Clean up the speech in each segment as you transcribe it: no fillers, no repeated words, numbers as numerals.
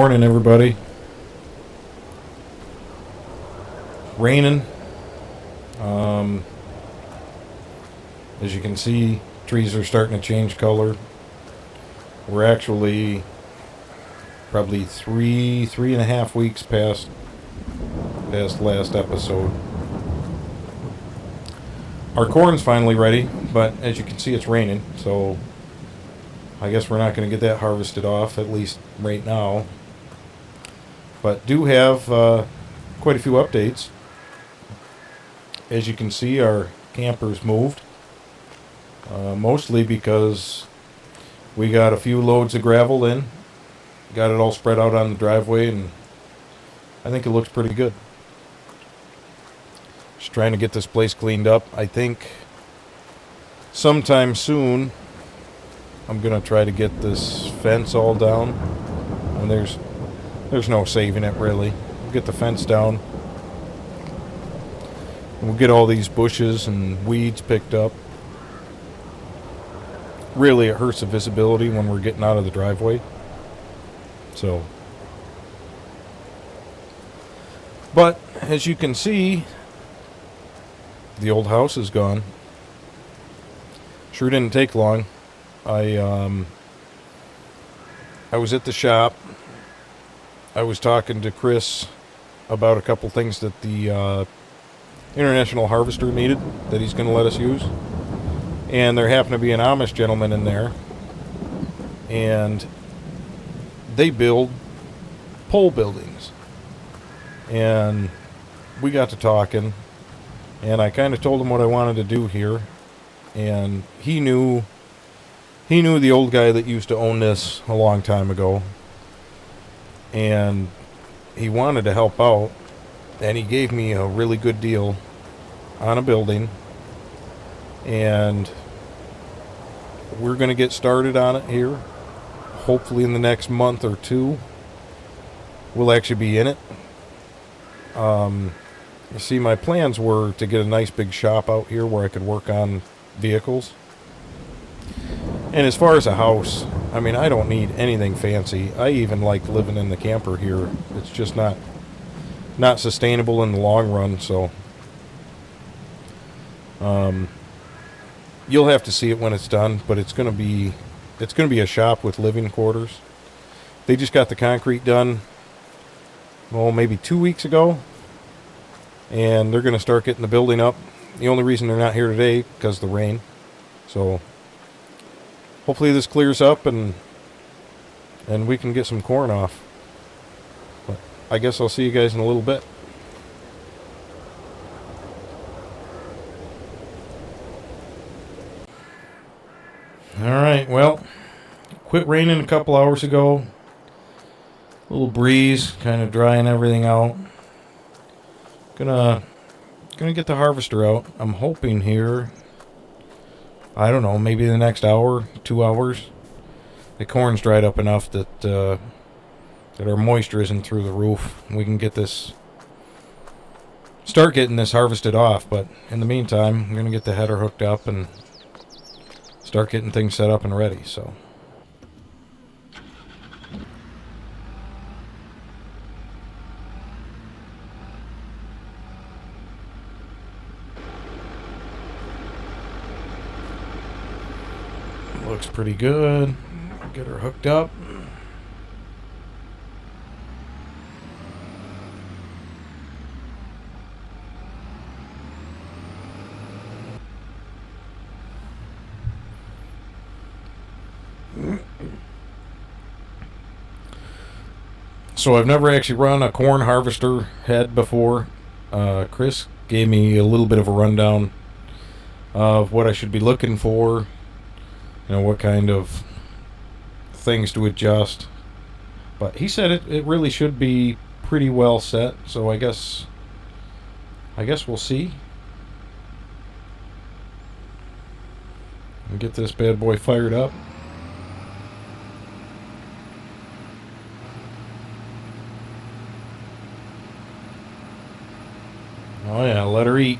Morning, everybody. Raining. Um, as you can see, trees are starting to change color. We're actually probably three and a half weeks past last episode. Our corn's finally ready, but as you can see, it's raining, so I guess we're not going to get that harvested off, at least right now. But do have quite a few updates. As you can see, our camper's moved, mostly because we got a few loads of gravel in, got it all spread out on the driveway, and I think it looks pretty good. Just trying to get this place cleaned up. I think sometime soon I'm going to try to get this fence all down, and there's no saving it, really. We'll get the fence down. We'll get all these bushes and weeds picked up. Really, it hurts the visibility when we're getting out of the driveway. So, but as you can see, the old house is gone. Sure didn't take long. I was at the shop. I was talking to Chris about a couple things that the International Harvester needed that he's going to let us use. And there happened to be an Amish gentleman in there. And they build pole buildings. And we got to talking. And I kind of told him what I wanted to do here. And he knew the old guy that used to own this a long time ago. And he wanted to help out. And he gave me a really good deal on a building. And we're going to get started on it here. Hopefully in the next month or two, we'll actually be in it. You see, my plans were to get a nice big shop out here where I could work on vehicles. And as far as a house, I mean, I don't need anything fancy. I even like living in the camper here. It's just not sustainable in the long run, so you'll have to see it when it's done, but it's going to be a shop with living quarters. They just got the concrete done, well, maybe 2 weeks ago, and they're going to start getting the building up. The only reason they're not here today because of the rain. So hopefully this clears up and we can get some corn off. But I guess I'll see you guys in a little bit. Alright, well, quit raining a couple hours ago. A little breeze, kind of drying everything out. Gonna get the harvester out. I'm hoping here, I don't know, maybe the next hour, 2 hours. The corn's dried up enough that our moisture isn't through the roof. We can start getting this harvested off, but in the meantime, I'm gonna get the header hooked up and start getting things set up and ready, so. Looks pretty good. Get her hooked up. So I've never actually run a corn harvester head before. Chris gave me a little bit of a rundown of what I should be looking for, what kind of things to adjust. But he said it really should be pretty well set, so I guess we'll see. And get this bad boy fired up. Oh yeah, let her eat.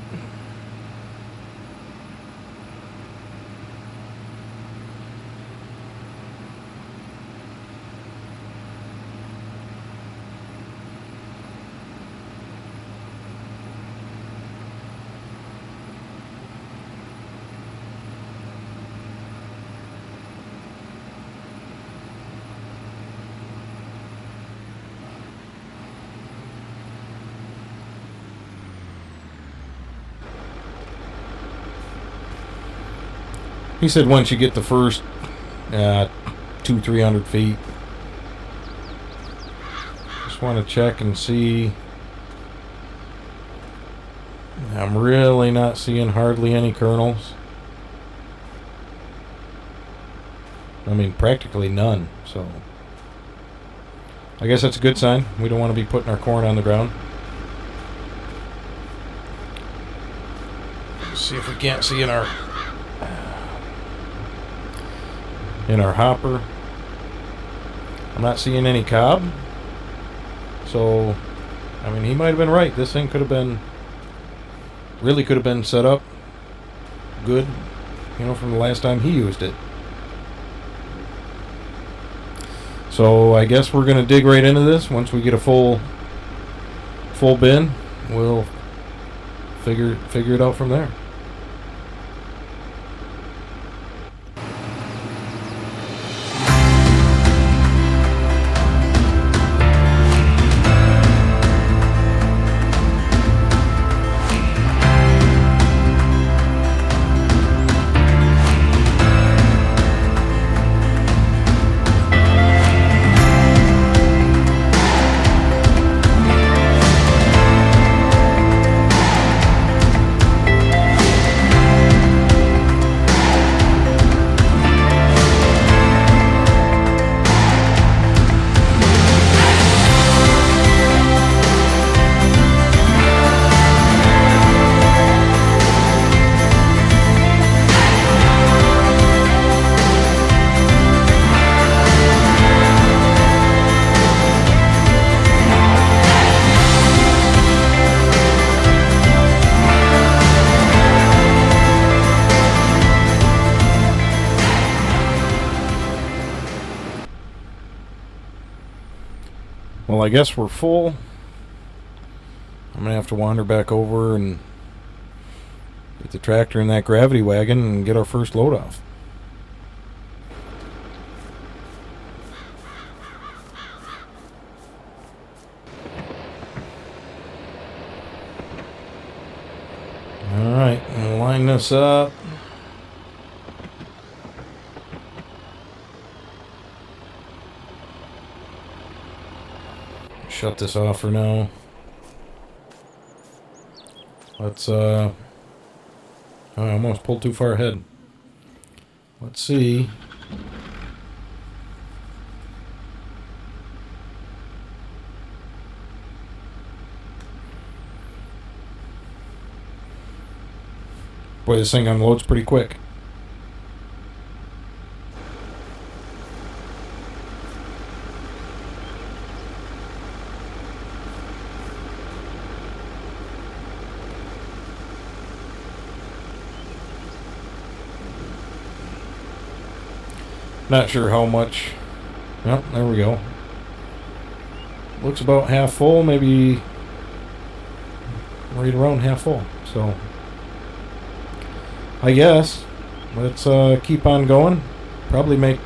He said once you get the first 200-300 feet. Just want to check and see. I'm really not seeing hardly any kernels. I mean, practically none. So I guess that's a good sign. We don't want to be putting our corn on the ground. Let's see if we can't see in our hopper. I'm not seeing any cob. So, I mean, he might have been right. This thing could have been, really could have been set up good, you know, from the last time he used it. So I guess we're going to dig right into this. Once we get a full bin, we'll figure it out from there. Well, I guess we're full. I'm going to have to wander back over and get the tractor in that gravity wagon and get our first load off. Alright, we'll line this up. Shut this off for now. Let's I almost pulled too far ahead. Let's see. Boy, this thing unloads pretty quick. Not sure how much. Well, there we go. Looks about half full, maybe right around half full. So I guess let's keep on going. Probably make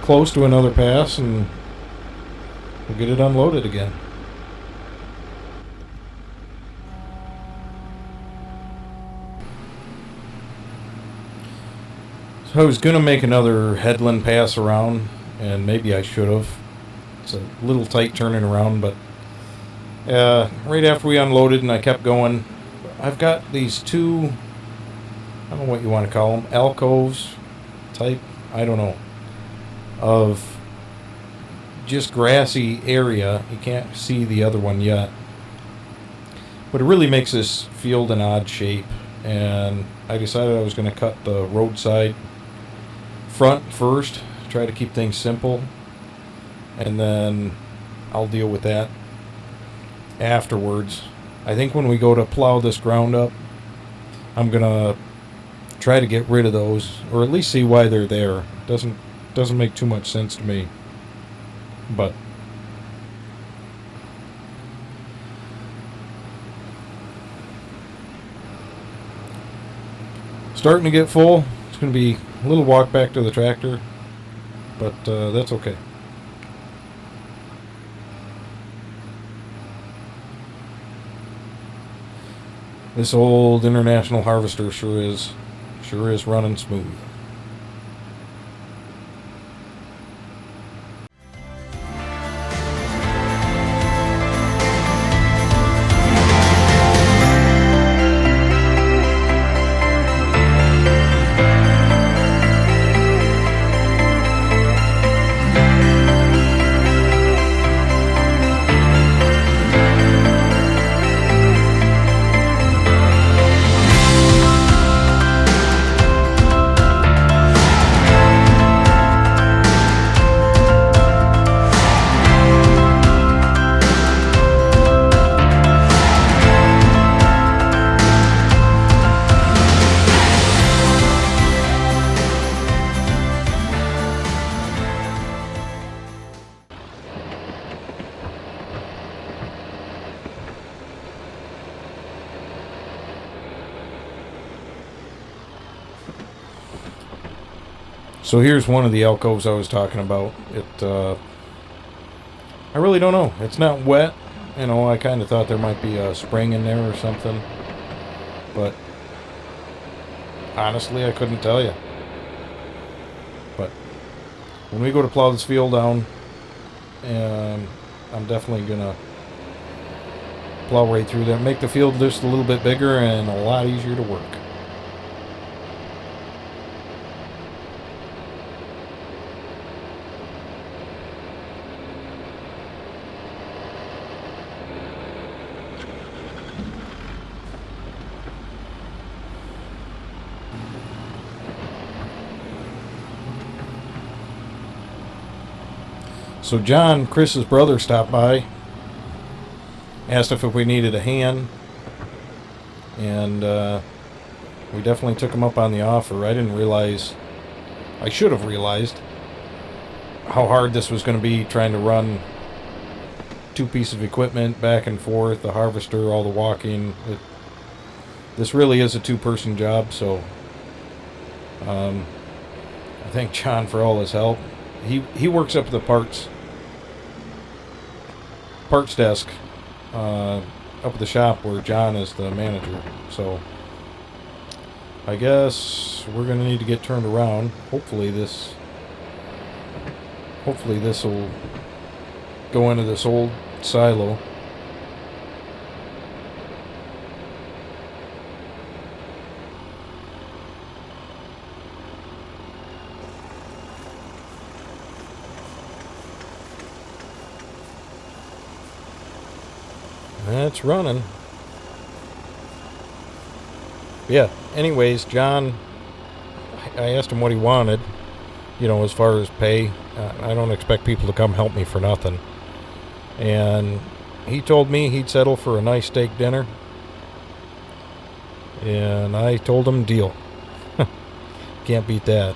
close to another pass and we'll get it unloaded again. So I was going to make another headland pass around, and maybe I should have. It's a little tight turning around, but right after we unloaded and I kept going, I've got these two, I don't know what you want to call them, alcoves type, I don't know, of just grassy area. You can't see the other one yet. But it really makes this field an odd shape, and I decided I was going to cut the roadside front first, try to keep things simple, and then I'll deal with that afterwards. I think when we go to plow this ground up, I'm gonna try to get rid of those, or at least see why they're there. Doesn't make too much sense to me, but starting to get full. It's gonna be a little walk back to the tractor, but that's okay. This old International harvester sure is running smooth. So here's one of the alcoves I was talking about. I really don't know. It's not wet. You know, I kind of thought there might be a spring in there or something. But honestly, I couldn't tell you. But when we go to plow this field down, I'm definitely going to plow right through there. Make the field just a little bit bigger and a lot easier to work. So John, Chris's brother, stopped by, asked if we needed a hand, and we definitely took him up on the offer. I should have realized how hard this was going to be, trying to run two pieces of equipment back and forth, the harvester, all the walking. This really is a two-person job, so I thank John for all his help. He works up at the parts desk up at the shop where John is the manager. So I guess we're going to need to get turned around. Hopefully this will go into this old silo. It's running. Yeah, anyways, John, I asked him what he wanted, as far as pay. I don't expect people to come help me for nothing. And he told me he'd settle for a nice steak dinner. And I told him, deal. Can't beat that.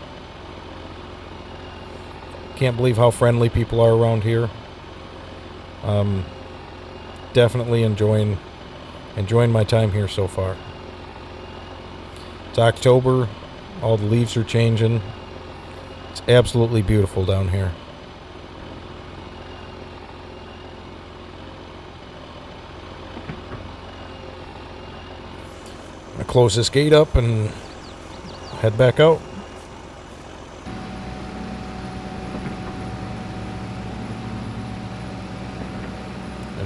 Can't believe how friendly people are around here. Definitely enjoying my time here so far. It's October, all the leaves are changing. It's absolutely beautiful down here. I'm gonna close this gate up and head back out.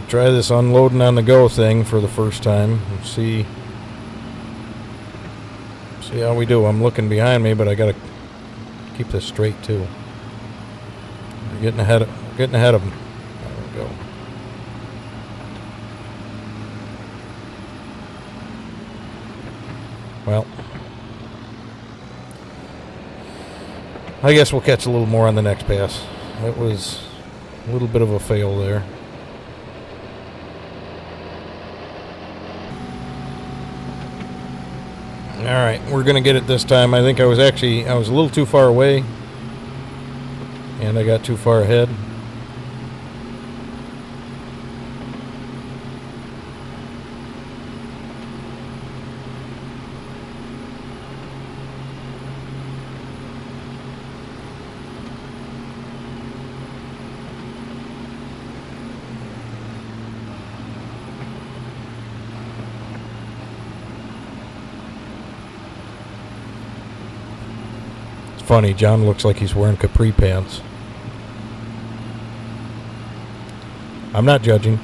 Try this unloading on the go thing for the first time and see how we do. I'm looking behind me, but I gotta keep this straight too. I'm getting ahead of them. There we go. Well, I guess we'll catch a little more on the next pass. It was a little bit of a fail there. Alright, we're going to get it this time. I think I was a little too far away. And I got too far ahead. Funny, John looks like he's wearing capri pants. I'm not judging.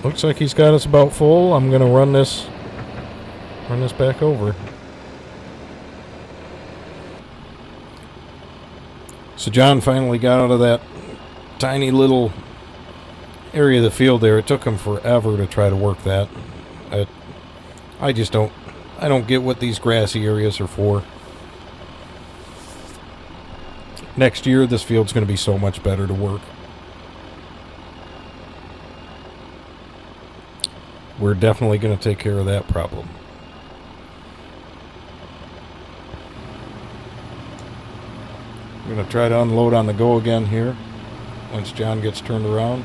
Looks like he's got us about full. I'm gonna run this back over. So John finally got out of that tiny little area of the field there. It took him forever to try to work that. I don't get what these grassy areas are for. Next year, this field's going to be so much better to work. We're definitely going to take care of that problem. I'm going to try to unload on the go again here once John gets turned around.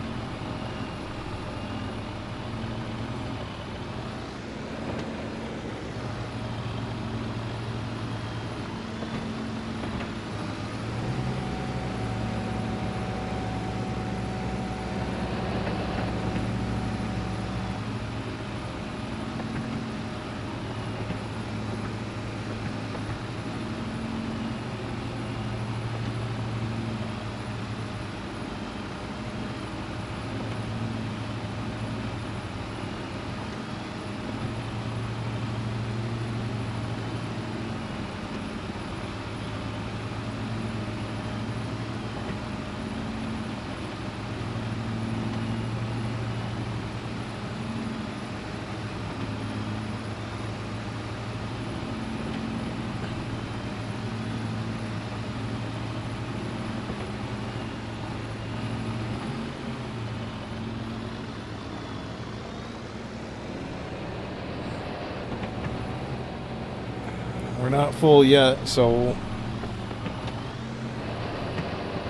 We're not full yet, so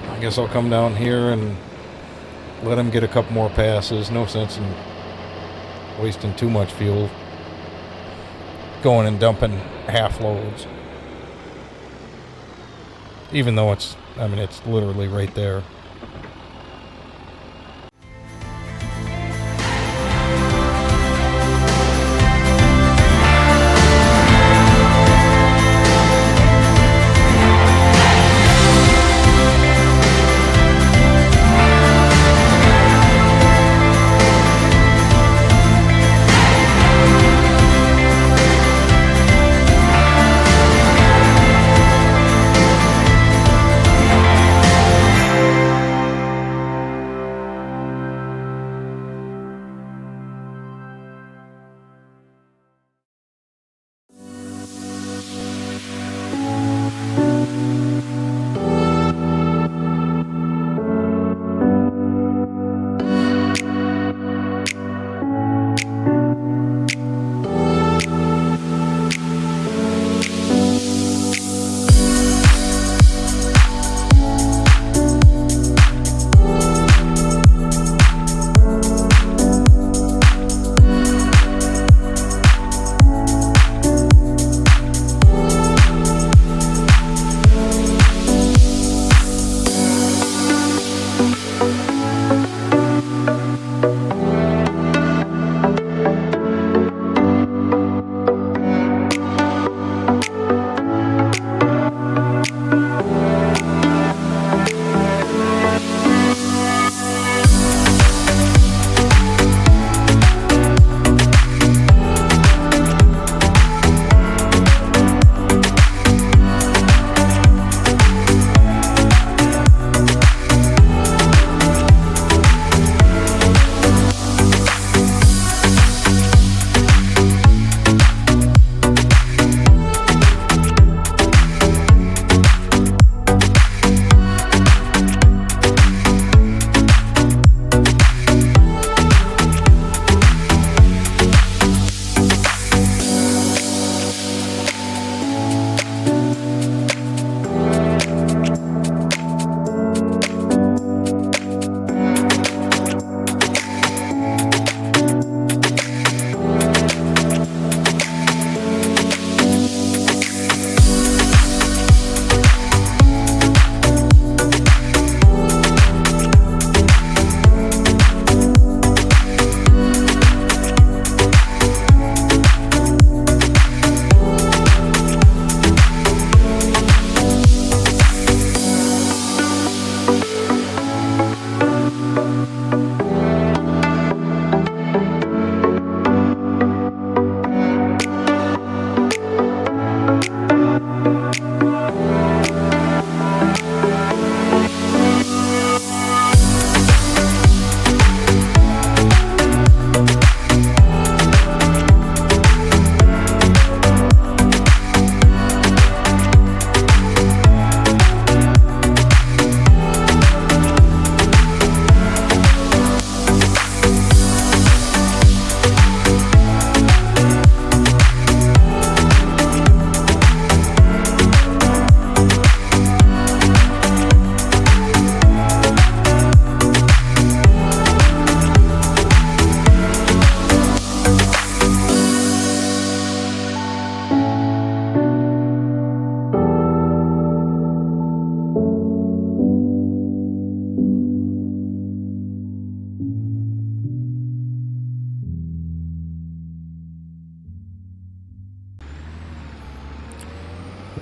I guess I'll come down here and let him get a couple more passes. No sense in wasting too much fuel going and dumping half loads. Even though it's literally right there.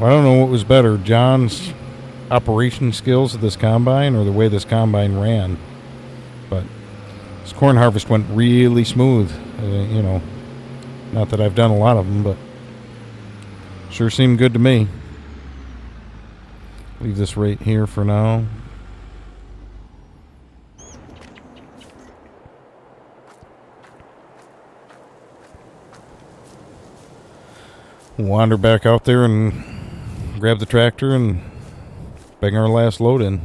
I don't know what was better, John's operation skills of this combine or the way this combine ran. But this corn harvest went really smooth. Not that I've done a lot of them, but sure seemed good to me. Leave this right here for now. Wander back out there and grab the tractor and bang our last load in.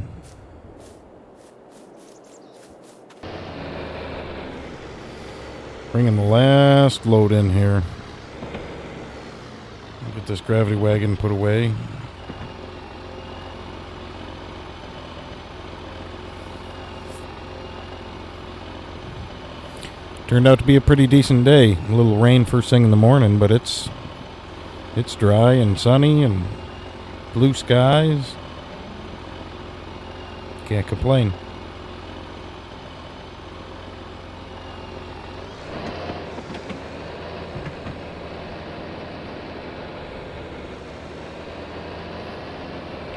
Bringing the last load in here. this gravity wagon put away. Turned out to be a pretty decent day. A little rain first thing in the morning, but it's dry and sunny and blue skies. Can't complain.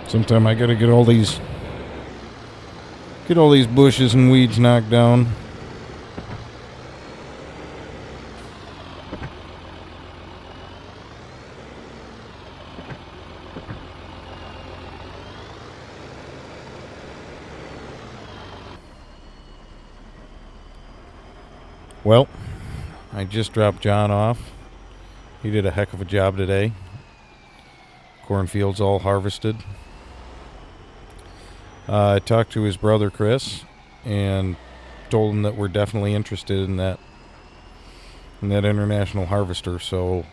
Sometime I gotta get all these bushes and weeds knocked down. Well, I just dropped John off. He did a heck of a job today. Cornfield's all harvested. I talked to his brother Chris and told him that we're definitely interested in that international harvester. So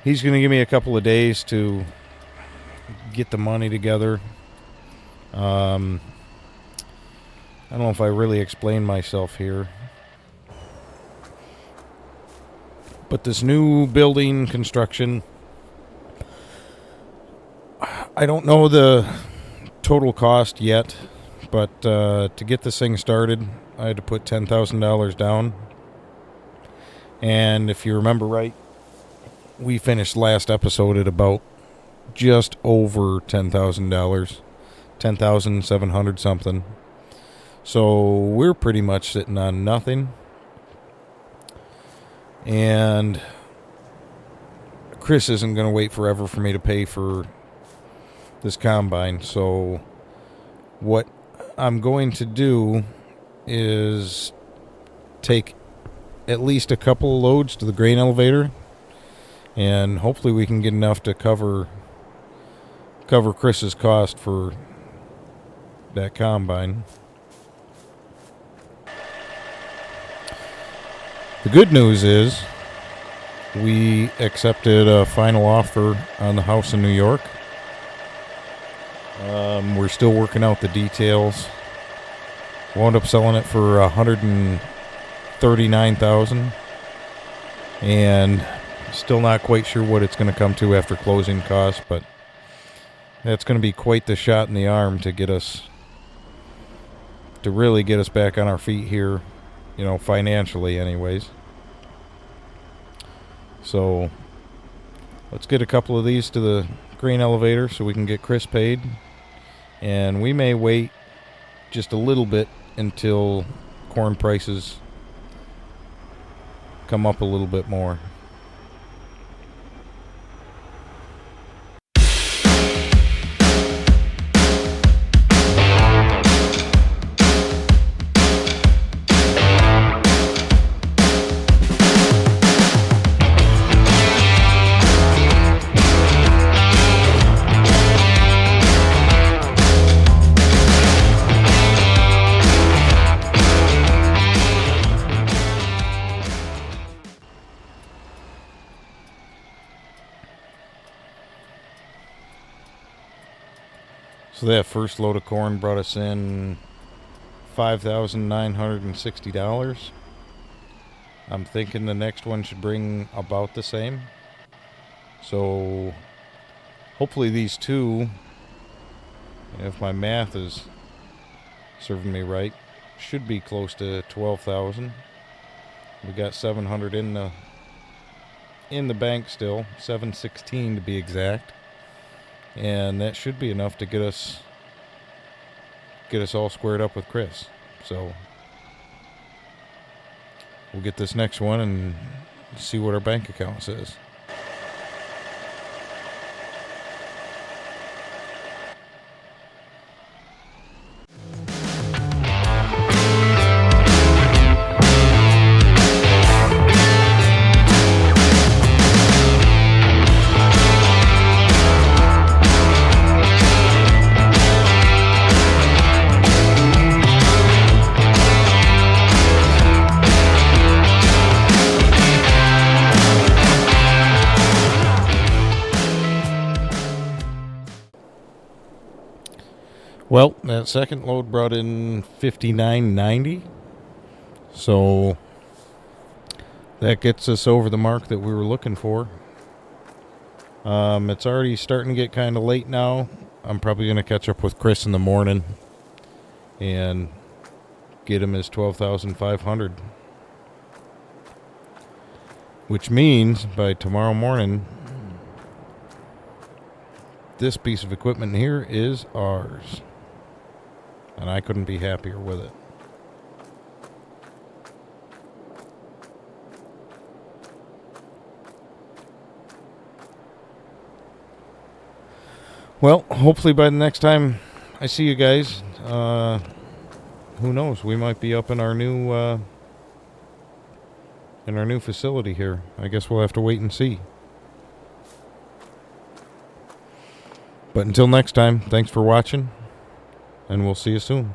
he's going to give me a couple of days to get the money together. I don't know if I really explained myself here. But this new building construction, I don't know the total cost yet, but to get this thing started, I had to put $10,000 down. And if you remember right, we finished last episode at about just over $10,000, $10,700 something. So we're pretty much sitting on nothing. And Chris isn't going to wait forever for me to pay for this combine. So what I'm going to do is take at least a couple of loads to the grain elevator, and hopefully we can get enough to cover Chris's cost for that combine. The good news is we accepted a final offer on the house in New York. We're still working out the details. Wound up selling it for $139,000, and still not quite sure what it's going to come to after closing costs, but that's going to be quite the shot in the arm to really get us back on our feet here. Financially anyways. So let's get a couple of these to the grain elevator so we can get Chris paid. And we may wait just a little bit until corn prices come up a little bit more. So that first load of corn brought us in $5,960. I'm thinking the next one should bring about the same. So hopefully these two, if my math is serving me right, should be close to 12,000. We got 700 in the bank still, 716 to be exact. And that should be enough to get us all squared up with Chris. So we'll get this next one and see what our bank account says. that second load brought in $59.90. So that gets us over the mark that we were looking for. It's already starting to get kind of late now. I'm probably going to catch up with Chris in the morning and get him his $12,500. Which means by tomorrow morning, this piece of equipment here is ours. And I couldn't be happier with it. Well, hopefully by the next time I see you guys, who knows? We might be up in our new facility here. I guess we'll have to wait and see. But until next time, thanks for watching, and we'll see you soon.